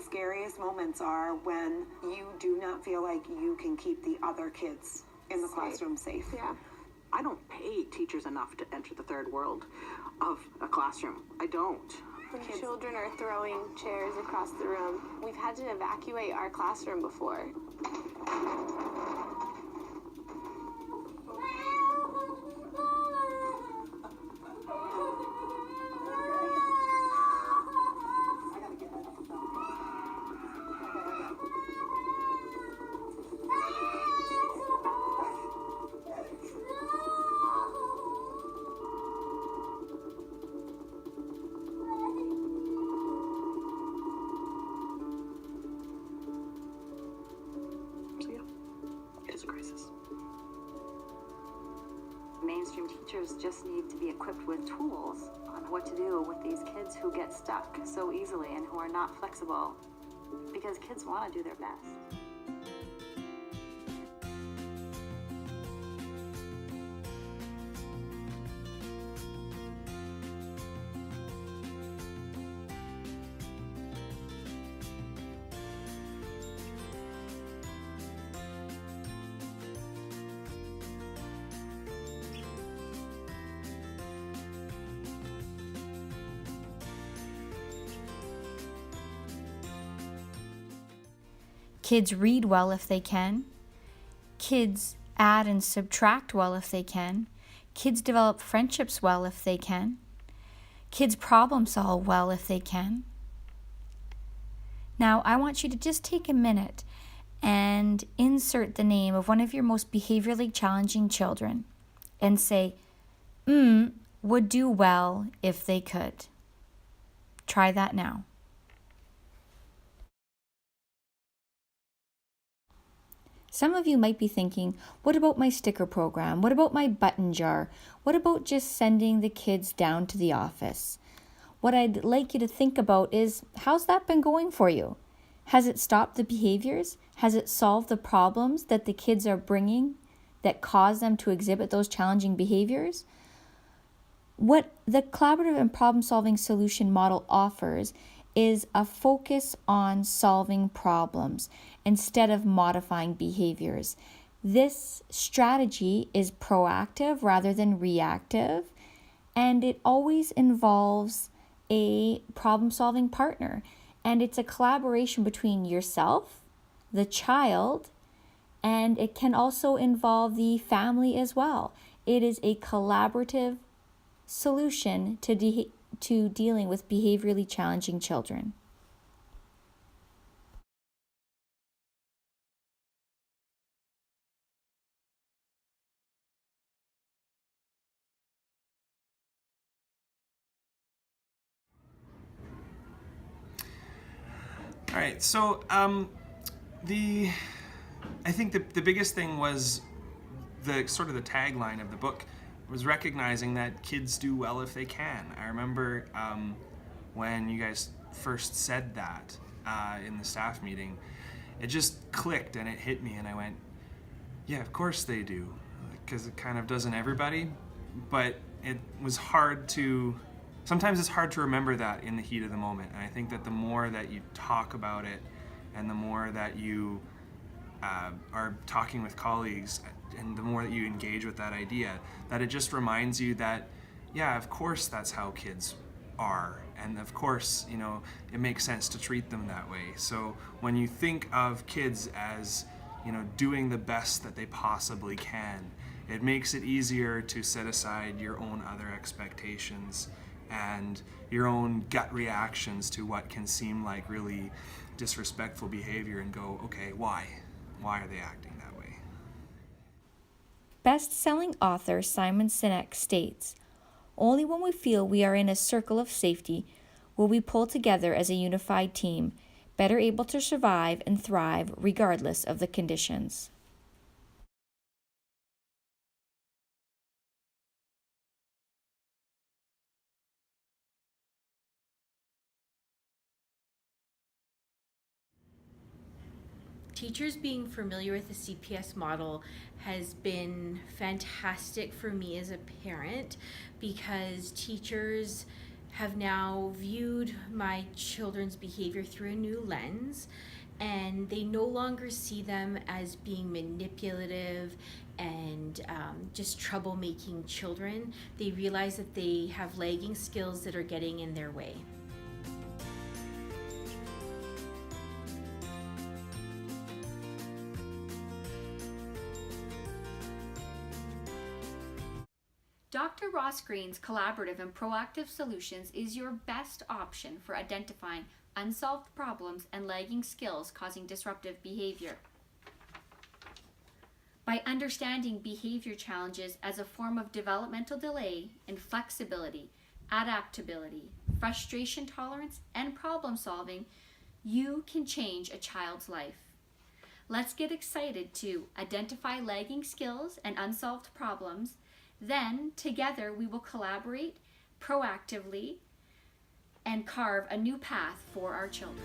the scariest moments are when you do not feel like you can keep the other kids in the classroom safe. Yeah. I don't pay teachers enough to enter the third world of a classroom. I don't. When children are throwing chairs across the room, we've had to evacuate our classroom before. So yeah, it is a crisis. Mainstream teachers just need to be equipped with tools on what to do with these kids who get stuck so easily and who are not flexible, because kids want to do their best. Kids read well if they can. Kids add and subtract well if they can. Kids develop friendships well if they can. Kids problem solve well if they can. Now, I want you to just take a minute and insert the name of one of your most behaviorally challenging children and say, would do well if they could. Try that now. Some of you might be thinking, what about my sticker program? What about my button jar? What about just sending the kids down to the office? What I'd like you to think about is, how's that been going for you? Has it stopped the behaviors? Has it solved the problems that the kids are bringing that cause them to exhibit those challenging behaviors? What the collaborative and problem-solving solution model offers is a focus on solving problems instead of modifying behaviors. This strategy is proactive rather than reactive, and it always involves a problem-solving partner. And it's a collaboration between yourself, the child, and it can also involve the family as well. It is a collaborative solution to dealing with behaviorally challenging children. All right, so I think the biggest thing was the sort of the tagline of the book was recognizing that kids do well if they can. I remember when you guys first said that in the staff meeting, it just clicked and it hit me, and I went, yeah, of course they do, because it kind of doesn't everybody, but it was hard to, sometimes it's hard to remember that in the heat of the moment. And I think that the more that you talk about it and the more that you are talking with colleagues and the more that you engage with that idea, that it just reminds you that, yeah, of course that's how kids are. And of course, you know, it makes sense to treat them that way. So when you think of kids as, you know, doing the best that they possibly can, it makes it easier to set aside your own other expectations and your own gut reactions to what can seem like really disrespectful behavior and go, okay, why? Why are they acting that way? Best-selling author Simon Sinek states, "Only when we feel we are in a circle of safety will we pull together as a unified team, better able to survive and thrive regardless of the conditions." Teachers being familiar with the CPS model has been fantastic for me as a parent, because teachers have now viewed my children's behavior through a new lens, and they no longer see them as being manipulative and just troublemaking children. They realize that they have lagging skills that are getting in their way. Dr. Ross Green's collaborative and proactive solutions is your best option for identifying unsolved problems and lagging skills causing disruptive behavior. By understanding behavior challenges as a form of developmental delay in flexibility, adaptability, frustration tolerance, and problem solving, you can change a child's life. Let's get excited to identify lagging skills and unsolved problems. Then, together, we will collaborate proactively and carve a new path for our children.